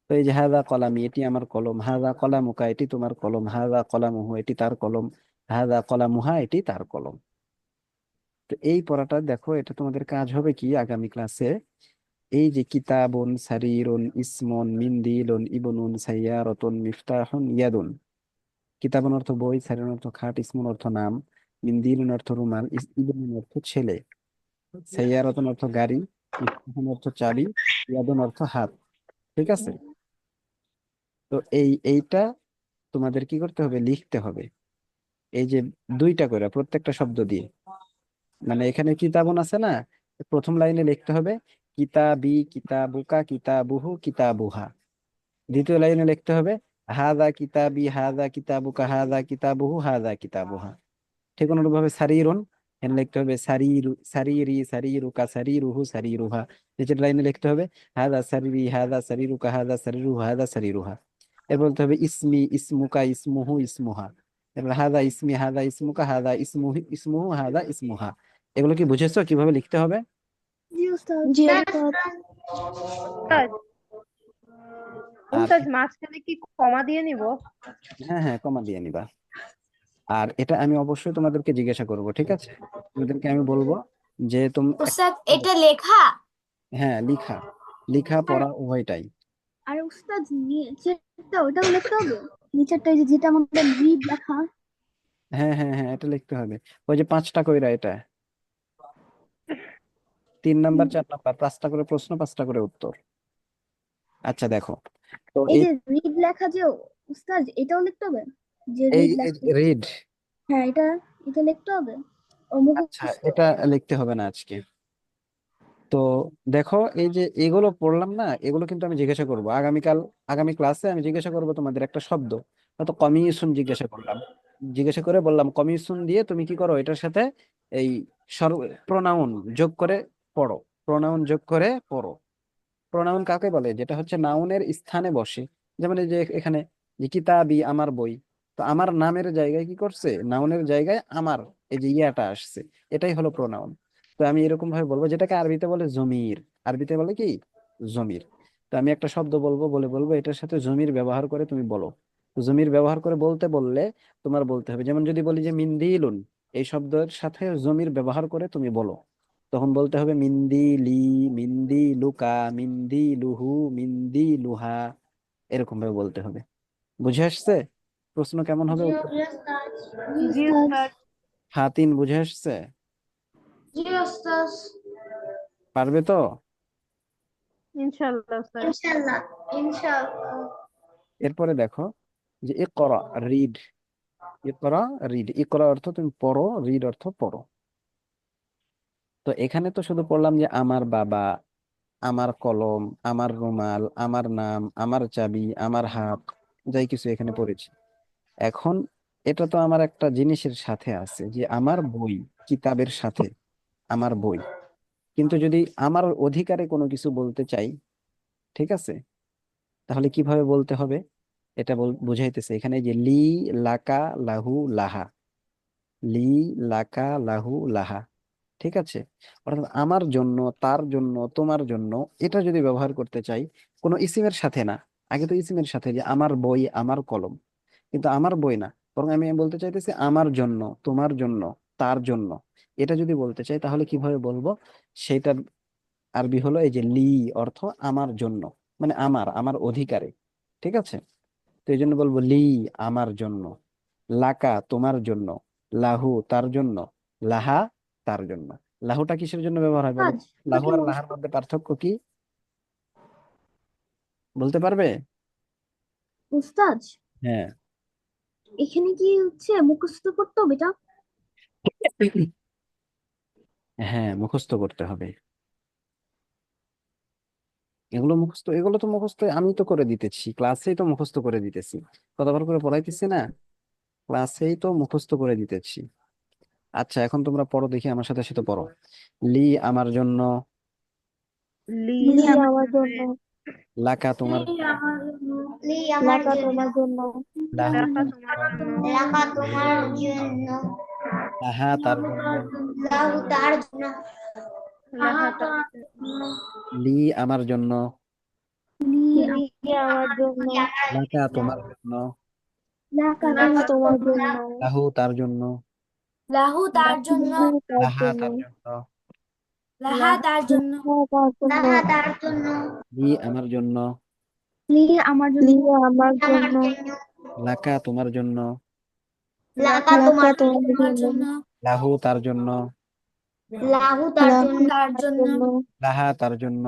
তো এই যে হাদা কলামি, এটি আমার কলম, হাদা কলামুকা, এটি তোমার কলম, হাদা কলামুহু, এটি তার কলম, হাদা কলামুহা, এটি তার কলম। তো এই পড়াটা দেখো, এটা তোমাদের কাজ হবে কি আগামী ক্লাসে? এই যে কিতাবুন, সারিরুন, ইসমুন, মিন্দিলুন, ইবনুন, সাইয়ারাতুন, মিফতাহুন, ইয়াদুন। কিতাবুন অর্থ বই, সারিরুন অর্থ খাট, ইসমুন অর্থ নাম, মিন্দিলুন অর্থ রুমাল, ইবনুন অর্থ ছেলে, সাইয়ারাতুন অর্থ গাড়ি, মিফতাহুন অর্থ চাবি, ইয়াদুন অর্থ হাত। ঠিক আছে। তো এইটা তোমাদের কি করতে হবে? লিখতে হবে। এই যে দুইটা করে প্রত্যেকটা শব্দ দিয়ে, মানে এখানে কিতাবুন আছে না, প্রথম লাইনে লিখতে হবে কিতাবি, কিতাবুকা, কিতাবুহু, কিতাবুহা। দ্বিতীয় লাইনে লিখতে হবে হাদা কিতাবি, হাদা কিতাবুকা, হাদা কিতাবুহু, হাদা কিতাবুহা। ঠিক অনুরূপভাবে সারিরুন, এখানে লিখতে হবে সারিরু, সারিরি, সারিরুকা, সারিরুহু, সারিরুহা। নিচের লাইনে লিখতে হবে হাদা সারিরি, হাদা সারিরুকা, হাদা সারিরুহু, হাদা সারিরুহা। এরপর বলতে হবে ইসমি, ইসমুকা, ইসমুহু, ইসমুহা। এরপর হাদা ইসমি, হাদা ইসমুকা, হাদা ইসমুহু, ইসমুহু, হাদা ইসমুহা। এগুলো কি বুঝেছো কিভাবে লিখতে হবে? জি উস্তাদ। জি উস্তাদ। উস্তাদ, আর উস্তাদ মাঝখানে কি কমা দিয়ে নিব? হ্যাঁ হ্যাঁ, কমা দিয়ে নিবা। আর এটা আমি অবশ্যই তোমাদেরকে জিজ্ঞাসা করব, ঠিক আছে? তোমাদেরকে আমি বলবো যে উস্তাদ এটা লেখা? হ্যাঁ, লিখা, লিখা পড়া উভয়টাই। আর উস্তাদ নিচেরটা ওটাও লিখতে হবে? নিচেরটা এই যে যেটা আমাদের রিড লেখা। হ্যাঁ হ্যাঁ হ্যাঁ, এটা লিখতে হবে। ওই যে 5টা কইরা, এটা 3 নাম্বার 4 নাম্বার, 5টা করে প্রশ্ন, 5টা করে উত্তর। আচ্ছা দেখো, তো এই এই যে রিড লেখা যে উস্তাদ এটাও লিখতে হবে? যে এই রিড লেখা, রিড, হ্যাঁ এটা এটা লিখতে হবে ও আচ্ছা মুখস্থ? এটা লিখতে হবে না আজকে। তো দেখো, এই যে এগুলো পড়লাম না, এগুলো কিন্তু আমি জিজ্ঞাসা করব আগামীকাল, আগামী ক্লাসে আমি জিজ্ঞাসা করব তোমাদের একটা শব্দ, হয়তো কমিউশন জিজ্ঞাসা করলাম, জিজ্ঞাসা করে বললাম কমিউশন দিয়ে তুমি কি করো, এটার সাথে এই প্রোনাউন যোগ করে পড়ো, প্রোনাউন যোগ করে পড়ো। প্রোনাউন কাকে বলে? যেটা হচ্ছে নাউনের স্থানে বসে। যেমন এই যে এখানে যে কিতাবি, আমার বই, তো আমার নামের জায়গায় কি করছে, নাউনের জায়গায় আমার এই যে ইয়াটা আসছে, এটাই হলো প্রোনাউন। তো আমি এরকম ভাবে বলবো, যেটাকে আরবিতে বলে জমির। আরবিতে বলে কি? জমির। তো আমি একটা শব্দ বলবো, বলবো এটার সাথে জমির ব্যবহার করে তুমি বলো। তো জমির ব্যবহার করে বলতে বললে তোমার বলতে হবে, যেমন যদি বলি যে মিন্দিলুন, এই শব্দের সাথে জমির ব্যবহার করে তুমি বলো, তখন বলতে হবে মিন্দি লি, মিন্দি লুকা, মিন্দি লুহু, মিন্দি লুহা, এরকম ভাবে বলতে হবে। বুঝে আসছে? প্রশ্ন কেমন হবে, উত্তর? জি জি উস্তাদ। উস্তাদ। হাতিন বুঝে আসছে? জি উস্তাদ। পারবে তো? ইনশাআল্লাহ উস্তাদ। ইনশাআল্লাহ। ইনশাআল্লাহ। এরপরে দেখো যে ইকরা, রিড। ইকরা, রিড, ইকরা অর্থ তুমি পড়ো, রিড অর্থ পড়ো। তো এখানে তো শুধু পড়লাম যে আমার বাবা, আমার কলম, আমার রুমাল, আমার নাম, আমার চাবি, আমার হাত, যাই কিছু এখানে পড়েছি। এখন এটা তো আমার একটা জিনিসের সাথে আছে, যে আমার বই, কিতাবের সাথে আমার বই। কিন্তু যদি আমার অধিকারে কোনো কিছু বলতে চাই, ঠিক আছে, তাহলে কিভাবে বলতে হবে? এটা বুঝাইতেছে এখানে, যে লি, লাকা, লাহু, লাহা। লি, লাকা, লাহু, লাহা। ঠিক আছে? অর্থাৎ আমার জন্য, তার জন্য, তোমার জন্য, এটা যদি ব্যবহার করতে চাই কোনো ইসিমের সাথে না, আগে তো ইসিমের সাথে, যে আমার বই, আমার কলম, কিন্তু আমার বই না, বরং আমি বলতে চাইতেছি আমার জন্য, তোমার জন্য, তার জন্য। এটা যদি বলতে চাই তাহলে কিভাবে বলবো? সেটার আরবি হলো এই যে লি, অর্থ আমার জন্য, মানে আমার, আমার অধিকারে। ঠিক আছে? তো এই জন্য বলবো লি, আমার জন্য, লাকা, তোমার জন্য, লাহু, তার জন্য, লাহা, তার জন্য। লাহুটা কিসের জন্য ব্যবহার হয় বলো? উস্তাদ লাহু একটু আর লাহার মধ্যে পার্থক্য কি বলতে পারবে? উস্তাদ হ্যাঁ। এখানে কি হচ্ছে মুখস্থ করতে হবে এটা? হ্যাঁ, মুখস্থ করতে হবে। এগুলো মুখস্থ, এগুলো তো মুখস্থ আমি তো করে দিতেছি, ক্লাসেই তো মুখস্থ করে দিতেছি, কতবার করে পড়াইতেছি না, ক্লাসেই তো মুখস্থ করে দিতেছি। আচ্ছা এখন তোমরা পড়ো দেখি, আমার সাথে সাথে পড়ো। লি, আমার জন্য। লি লি আমার আমার জন্য। জন্য। লাকা, তোমার লি জন্য। আমার জন্য। লি আমার লাকা জন্য। তোমার জন্য। লাহু, রাখা তোমার তোমার জন্য। জন্য। লাকা তোমার জন্য। লাহা, তার জন্য। লাহু তার জন্য। লাহা লাহা তার তার জন্য। জন্য। লি, আমার জন্য। লি লি আমার জন্য। লাকা, তোমার জন্য। লাকা লাকা লাকা তোমার তোমার জন্য। জন্য। লাহু, তার জন্য। লাহু তার জন্য। লাহু তার লাহা, জন্য। তার জন্য। লাহা তার জন্য। লাহা তার জন্য। লাহা তার জন্য। লি, আমার জন্য। লি আমার লি জন্য। আমার আমার জন্য। জন্য। লাকা, তোমার জন্য। লাকা লাকা তোমার তোমার জন্য। জন্য। লাহু, তার জন্য। লাহু তার লাহু জন্য। তার তার জন্য। জন্য। লাহা, তার জন্য।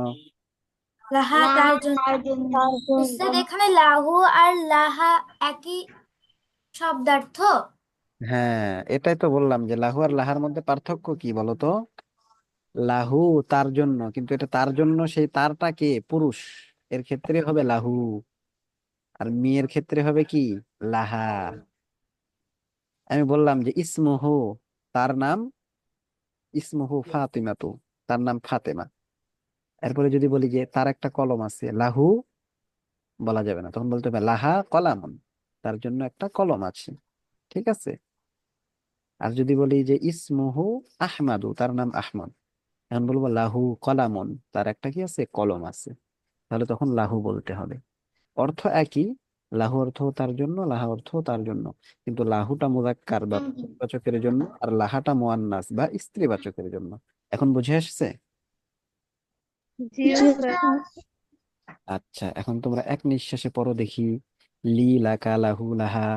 লাহা তার জন্য। তার জন্য। তার জন্য। উস্তাদ এখানে লাহু আর লাহা একই শব্দার্থ? হ্যাঁ, এটাই তো বললাম যে লাহু আর লাহার মধ্যে পার্থক্য কি বলতো? লাহু তার জন্য, কিন্তু এটা তার জন্য, সেই তারটা কে? পুরুষ, এর ক্ষেত্রে হবে লাহু। আর মেয়ের ক্ষেত্রে হবে কি লাহা। আমি বললাম যে ইসমুহু, তার নাম ইসমুহু ফাতিমাতু, তার নাম ফাতেমা। এরপরে যদি বলি যে তার একটা কলম আছে, লাহু বলা যাবে না, তখন বলতে হবে লাহা কলামুন, তার জন্য একটা কলম আছে। ঠিক আছে। আর যদি বলি যে ইসমুহু আহমাদু, তার নাম আহমদ, এখন বলবো লাহু কলামুন, তার একটা কি আছে, কলম আছে। তাহলে তখন লাহু বলতে হবে। অর্থ একই, লাহু অর্থ তার জন্য, লাহা অর্থ তার জন্য, কিন্তু লাহুটা মুযাক্কার বা বাচকের জন্য, আর লাহাটা মুয়ান্নাস বা স্ত্রীবাচকের জন্য। এখন বুঝে আসছে? জি জি স্যার। স্যার। আচ্ছা, এখন তোমরা এক নিঃশ্বাসে পড়ো দেখি। লি লাকা লাহু লাহা।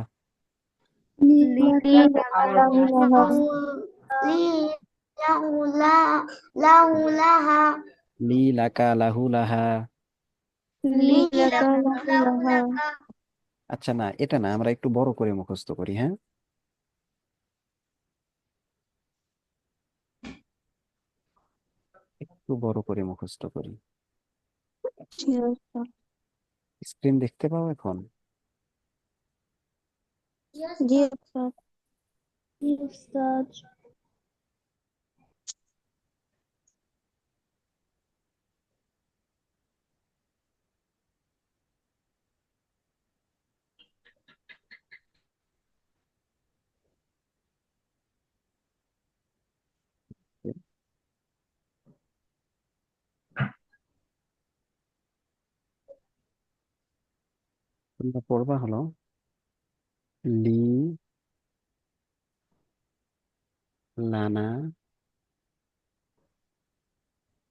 লীলাকা লাহু লাহা। লাহা লি লাকা লাহু লাহা। লাকা লাহু লাহা। আচ্ছা, না এটা না, আমরা একটু বড় করে মুখস্থ করি, হ্যাঁ। একটু বড় করে মুখস্থ করি। জি স্যার। স্ক্রিন দেখতে পাও এখন? জি স্যার। উস্তাদ। তোমরা পড়বা হলো লি লানা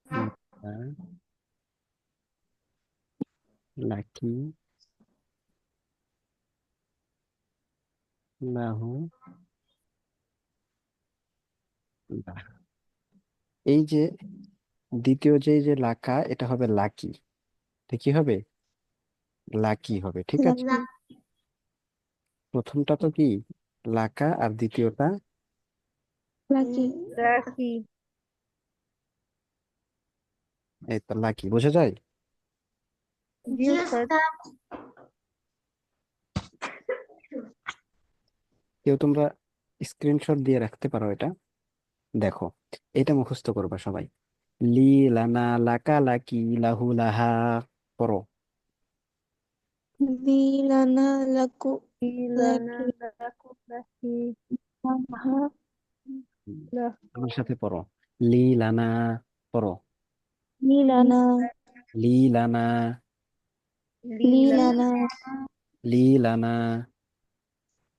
লাকা লাকি লাহু লাহা। এই যে দ্বিতীয় যে লাকা, এটা হবে লাকি। ঠিক কি হবে? লাকি হবে, ঠিক আছে। প্রথমটা তো কি লাকা, আর দ্বিতীয়টা লাকি। রাখি। এই তো লাকি, বোঝা যায়? জি স্যার। কেউ তোমরা স্ক্রিনশট দিয়ে রাখতে পারো এটা। দেখো, এটা মুখস্থ করবা সবাই। লি লানা লাকা লাকি লাহু লাহা। পড়ো। লি লানা লাকু লানা লাকি লাকু লাহি লাহা। হুম, আমার সাথে পড়ো। লি লানা। পড়ো। লি লানা। লি লানা। লি লীলা লানা। লি লানা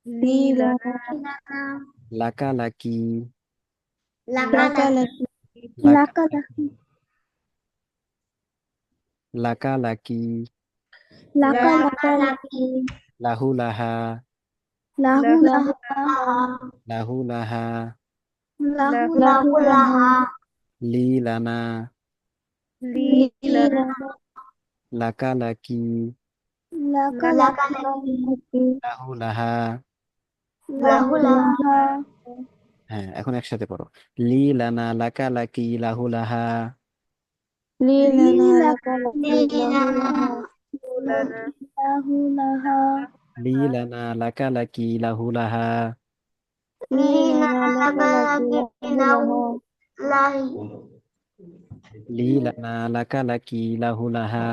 লি লীলানা লানা। লাকা লাকি লাকা লাকি। লাকা লাকা লাকি লাকা লাকি লাকা লাকা লাকি। লাহু লাহা লাহু লাহু লাহা লাহু লাহা লাহু লাহু লাহা। লি লানা লি লীলানা লানা। লাকা লাকি লাকা লাকা লাকি লাকি। লাহু লাহা। লাহু লাহা হ্যাঁ, এখন একসাথে পড়ো। লি লানা লাকা লাকি লাহু লাহা। লি লানা লাকা লাকি লাহু লাহা। লীলানা লাহু লাহা লি লানা লাকা লাকি লাহু লাহা। লি লানা লাকা লাকি লাহু লাহা। লি লানা লাকা লাকি লাহু লাহা।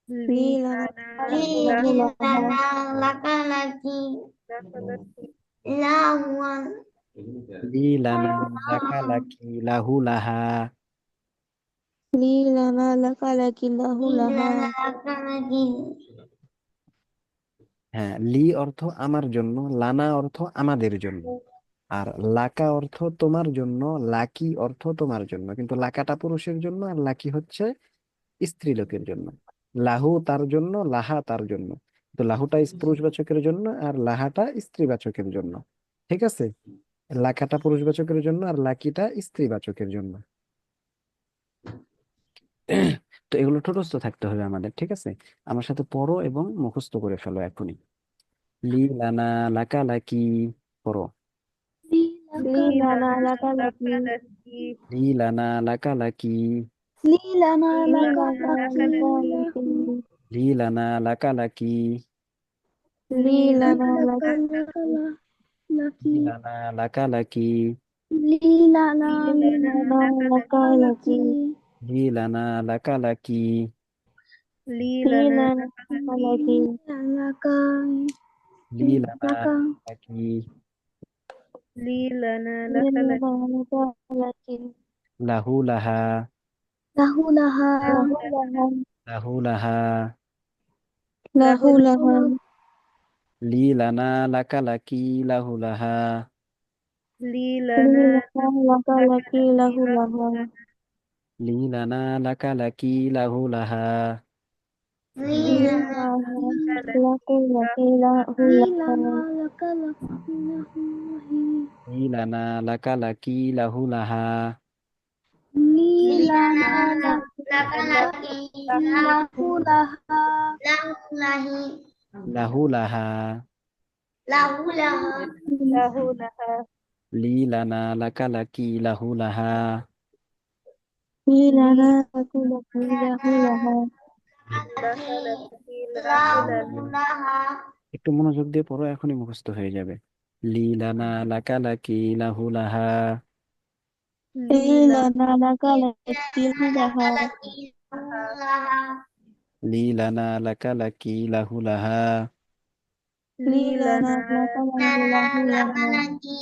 লি লানা লীলানা লাকা লাকি লাহু লাহা। লাকালাকি লি লানা লাকা লাকি লাহু লাহা। লি লানা লাকা লাকি লাহু লাহা। হ্যাঁ, লি অর্থ আমার জন্য, লানা অর্থ আমাদের জন্য, আর লাকা অর্থ তোমার জন্য, লাকি অর্থ তোমার জন্য, কিন্তু লাকাটা পুরুষের জন্য আর লাকি হচ্ছে স্ত্রী লোকের জন্য। লাহু তার জন্য, লাহা তার জন্য, তো লাহুটা পুরুষবাচকের জন্য আর লাহাটা স্ত্রীবাচকের জন্য। ঠিক আছে। লাকাটা পুরুষবাচকের জন্য আর লাকিটা স্ত্রীবাচকের জন্য। তো এগুলো ঠোঁটস্থ থাকতে হবে আমাদের, ঠিক আছে। আমার সাথে পড়ো এবং মুখস্থ করে ফেলো এখনই। লি লানা লাকা লাকি। পড়ো। লি লানা লীলানা লাকা লাকি। লাকালাকি লি লানা লাকা লাকি লিলানা লি লাকা লানা লাকি লাকা লাকি। লি লানা লাকা লাকি। লি লানা লাকা লাকা লাকি লি লানা লাকা লাকি। লীলা লা লি লানা লাকা লাকি লি লানা লাকা লাকি। লি লি লানা লানা লাকা লাকি লাকা লি লানা লাকা লাকি। লি লানা লি লাকা লাকি লানা লাকা লাকি লাহু লাহা। লাহু লাহা লাহু লাহা লাহু লাহা। লাহু লাহা লি লানা লাকা লাকি লাহু লাহা। লি লি লানা লানা লাকা লাকি লাহু লাহা লি লানা লাকা লাকি লাহু লাহা। লি লি লানা লানা লাকা লাকি লাকি লাহু লীলা লাহা লাকা লাকি লাহু লাহি লি লানা লাকা লাকি লাহু লাহা। লীলা লানা লাকা লাকি লাহু লাহা লাহু লাহা। লাহু লাহা লি লানা লাকা লাকি লাহু লাহা। লি লানা লাকি লাকি লাহু লাহা লাকা লাকি লাহু লাহা একটু মনোযোগ দিয়ে পড়ো, এখনই মুখস্থ হয়ে যাবে। লি লানা লাকা লাকি লাহু লাহা। লি লি লানা লাকা লাকি লাহু লাহা লাহা লি লানা লাকা লাকি লাহু লাহা। লি লি লানা লানা লাকা লাকি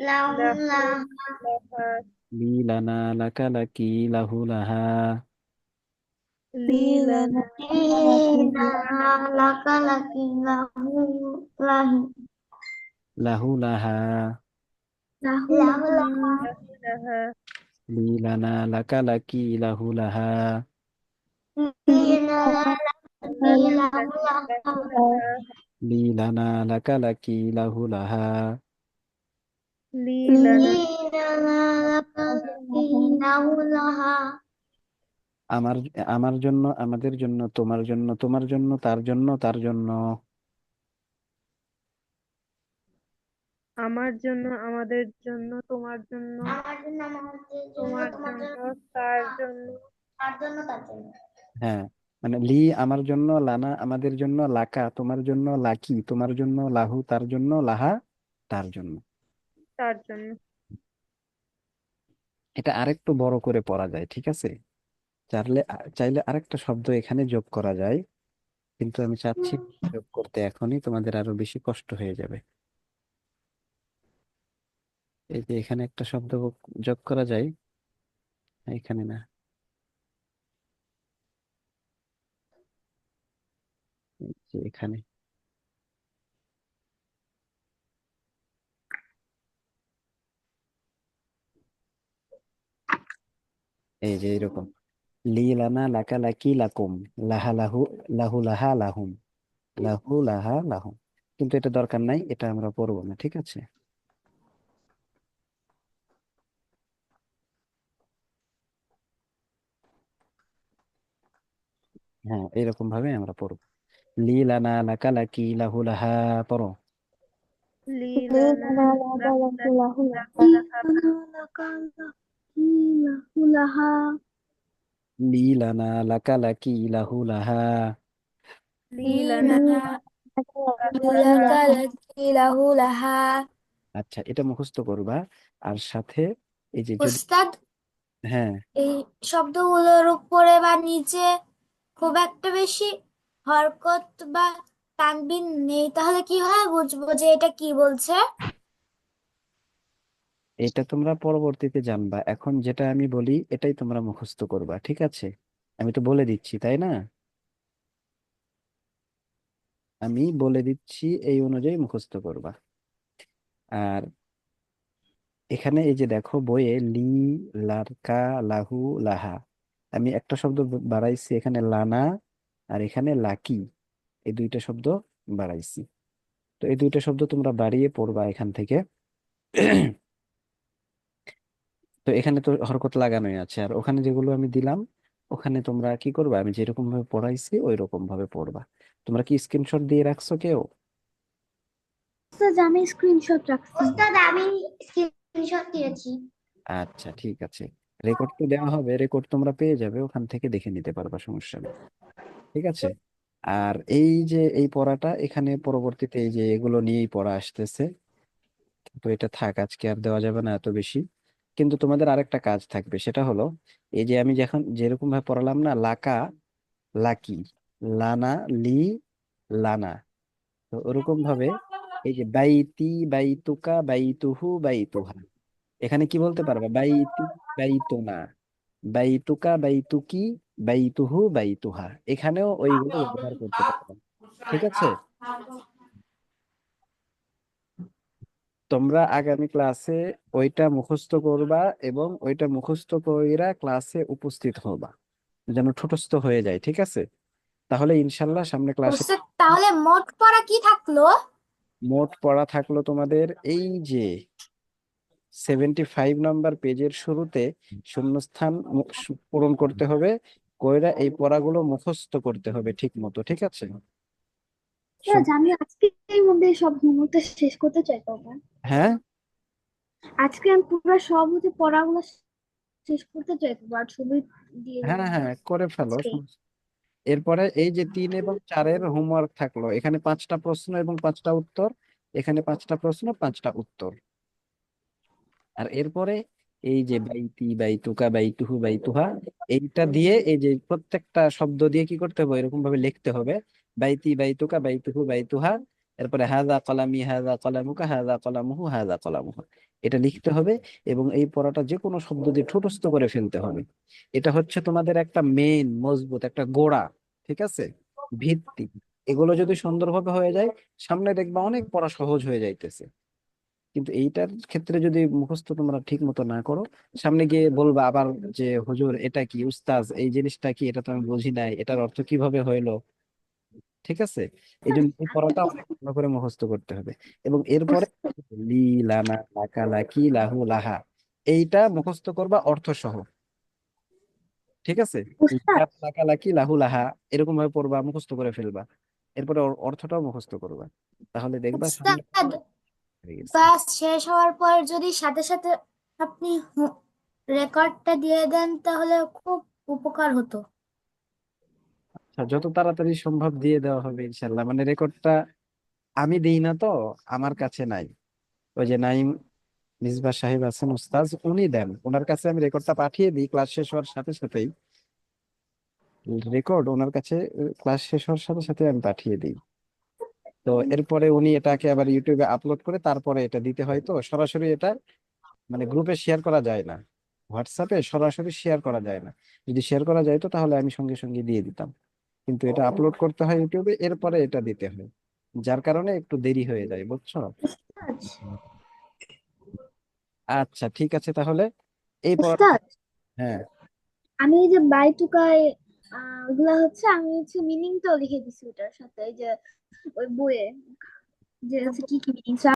লাহু লাহা লাহু লাহা লি লানা লাকা লাকি লাহু লাহা। লি লি লানা লানা লাকা লাকি লাহু লাহা। লাহু লাহা লাহু লাহা লি লানা লাকা লাকি লাহু লাহা। লি লানা লাকা লাকি লাহু লাহা লি লানা লাকা লাকি লাহু লাহা। লি লি লানা লানা লাকা লাকি লাহু লাহা আমার আমার জন্য, আমাদের জন্য, তোমার জন্য, তোমার জন্য, তার জন্য, তার জন্য। আমার জন্য, আমাদের জন্য, তোমার জন্য, তোমার জন্য, তার জন্য, হ্যাঁ, মানে লি আমার জন্য, লানা আমাদের জন্য, লাকা তোমার জন্য, লাকি তোমার জন্য, লাহু তার জন্য, লাহা তার জন্য। তার জন্য। এটা আরেকটু বড় করে পড়া যায়, ঠিক আছে? চাইলে আরেকটা শব্দ এখানে যোগ করা যায়, কিন্তু আমি চাচ্ছি যোগ করতে এখনই, তোমাদের আরো বেশি কষ্ট হয়ে যাবে। এই যে এখানে একটা শব্দ যোগ করা যায়, এখানে না, এই যে এখানে। এই যে এরকম, লি লানা লাকা লাকি লাকুম, লাহা লাহু, লাহু লাহা লাহুম, লাহু লাহা লাহুম। কিন্তু এটা দরকার নাই, এটা আমরা পড়বো না, ঠিক আছে? হ্যাঁ, এরকম ভাবে আমরা পড়বো। লি লানা লাকা লাকি লাহু লাহা। পড়ো। লি লি লানা লানা লাকা লাকি লাহু লাহা লাকা লাকি লাহু লাহা লি লানা লাকা লাকি লাহু লাহা। লি লি লানা লানা লাকা লাকি লাহু লাকা লাহা লাকি লাহু লাহা। আচ্ছা, এটা মুখস্থ করবা। আর সাথে এই যে যদি, উস্তাদ, হ্যাঁ, এই শব্দগুলোর উপরে বা নিচে খুব একটা বেশি হরকত বা তানবিন নেই, তাহলে কি হয় বুঝবো যে এটা কি বলছে? এটা তোমরা পরবর্তীতে জানবা। এখন যেটা আমি বলি এটাই তোমরা মুখস্থ করবা, ঠিক আছে? আমি তো বলে দিচ্ছি, তাই না? আমি বলে দিচ্ছি, এই অনুযায়ী মুখস্থ করবা। আর এখানে এই যে দেখো বইয়ে লি, লারকা, লাহু, লাহা, আমি একটা শব্দ বাড়াইছি এখানে, লানা, আর এখানে লাকি, এই দুইটা শব্দ বাড়াইছি। তো এই দুইটা শব্দ তোমরা বাড়িয়ে পড়বা এখান থেকে। তো এখানে তো হরকত লাগানোই আছে, আর ওখানে যেগুলো আমি দিলাম ওখানে তোমরা কি করবা, আমি যেরকম ভাবে পড়াইছি ওই রকম ভাবে পড়বা। তোমরা কি স্ক্রিনশট দিয়ে রাখছো কেউ? স্যার আমি স্ক্রিনশট রাখছি আচ্ছা, ঠিক আছে। রেকর্ড তো দেওয়া হবে, রেকর্ড তোমরা পেয়ে যাবে, ওখান থেকে দেখে নিতে পারবা, সমস্যা নেই, ঠিক আছে? আর এই যে এই পড়াটা এখানে পরবর্তীতে এই যে এগুলো নিয়েই পড়া আসতেছে, তো এটা থাক, আজকে আর দেওয়া যাবে না এত বেশি। কিন্তু তোমাদের আরেকটা কাজ থাকবে, সেটা হলো এই যে আমি যখন যেরকম ভাবে পড়ালাম না, লাকা, লাকি, লানা, লি, লানা, তো ওরকম ভাবে এই যে বাইতি, বাইতুকা, বাইতুহু, বাইতুহা, এখানে কি বলতে পারবে? বাইতি, বাইতুনা, বাইতুকা, বাইতুকি, বাইতুহু, বাইতুহা, এখানেও ওইগুলো ব্যবহার করতে পারবে। ঠিক আছে? তোমরা আগামী ক্লাসে ওইটা মুখস্থ করবা এবং ওইটা মুখস্থ কইরা ক্লাসে উপস্থিত হবা, যেন ঠোঁটস্থ হয়ে যায়। ঠিক আছে? তাহলে ইনশাল্লাহ সামনে ক্লাসে বুঝছে? তাহলে মোট পড়া কি থাকলো? মোট পড়া থাকলো তোমাদের এই যে 75 নম্বর পেজের শুরুতে শূন্যস্থান পূরণ করতে হবে, কইরা এই পড়াগুলো মুখস্থ করতে হবে ঠিক মতো। ঠিক আছে? স্যার আমি আজকের মধ্যে সব হোমওয়ার্কটা শেষ করতে চাই বাবা। হ্যাঁ, আজকে আমি পুরো সব পড়াগুলো শেষ করতে চাই বাবা, আর ছবি দিয়ে হ্যাঁ, দেবো হ্যাঁ, করে ফেলো। আজকে। এরপরে এই যে 3 এবং 4-এর হোমওয়ার্ক থাকলো, এখানে 5টা প্রশ্ন এবং 5টা উত্তর, এখানে 5টা প্রশ্ন, 5টা উত্তর। আর এরপরে এই যে বাইতি, বাইতুকা, বাইতুহু, বাইতুহা, এইটা দিয়ে এই যে প্রত্যেকটা শব্দ দিয়ে কি করতে হবে, এরকম ভাবে লিখতে হবে। বাইতি, বাইতুকা, বাইতুহু, বাইতুহা, এরপরে হাযা কলামি, হাযা কলামুকা, হাযা কলামুহু, হাযা কলামুহু, এটা লিখতে হবে। এবং এই পড়াটা যে কোনো শব্দ দিয়ে ঠোঁটস্থ করে ফেলতে হবে। এটা হচ্ছে তোমাদের একটা মেইন মজবুত একটা গোড়া। ঠিক আছে? ভিত্তি। এগুলো যদি সুন্দরভাবে হয়ে যায়, সামনে দেখবা অনেক পড়া সহজ হয়ে যাইতেছে। কিন্তু এইটার ক্ষেত্রে যদি মুখস্থ তোমরা ঠিক মতো না করো, সামনে গিয়ে বলবা আবার যে হুজুর এটা কি, উস্তাজ এই জিনিসটা কি, এটা তো আমি বুঝি নাই, এটার অর্থ কিভাবে হইলো। ঠিক আছে? এই জন্য এই পড়াটা অনেক ভালো করে মুখস্থ করতে হবে। এবং এরপরে লি, লানা, লাকা, লাকি, লাহু, লাহা, এইটা মুখস্থ করবা অর্থ সহ। ঠিক আছে? উস্তাদ, লাকা, লাকি, লাহু, লাহা, এরকম ভাবে পড়বা, মুখস্থ করে ফেলবা। এরপরে অর্থটাও মুখস্থ করবা, তাহলে দেখবা সামনে উস্তাদ, হয়ে গেছে। ক্লাস শেষ হওয়ার পর যদি সাথে সাথে আপনি রেকর্ডটা দিয়ে দেন তাহলে খুব উপকার হতো। আচ্ছা, যত তাড়াতাড়ি সম্ভব দিয়ে দেওয়া হবে ইনশাল্লাহ। মানে রেকর্ডটা আমি দিই না তো, আমার কাছে নাই। ওই যে নাইম মিসবাহ সাহেব আছেন উস্তাজ, উনি দেন, ওনার কাছে আমি রেকর্ডটা পাঠিয়ে দিই ক্লাস শেষ হওয়ার সাথে সাথেই। রেকর্ড ওনার কাছে ক্লাস শেষ হওয়ার সাথে সাথে আমি পাঠিয়ে দিই। তো এরপরে উনি এটাকে আবার ইউটিউবে আপলোড করে তারপরে এটা দিতে হয়, তো সরাসরি এটা মানে গ্রুপে শেয়ার করা যায় না, হোয়াটসঅ্যাপে সরাসরি শেয়ার করা যায় না। যদি শেয়ার করা যায় তো তাহলে আমি সঙ্গে সঙ্গে দিয়ে দিতাম। কিন্তু এটা আপলোড করতে হয় ইউটিউবে, এরপরে এটা দিতে হয়, যার কারণে একটু দেরি হয়ে যায়, বুঝছো? উস্তাদ, আচ্ছা, ঠিক আছে তাহলে এই পড়াটা। উস্তাদ, হ্যাঁ, আমি এই যে বাইতুকায় ওগুলা হচ্ছে আমি মিনিংটাও লিখে দিছি ওটার সাথে, এই যে ওই বইয়ে যে হচ্ছে কি কি মিনিং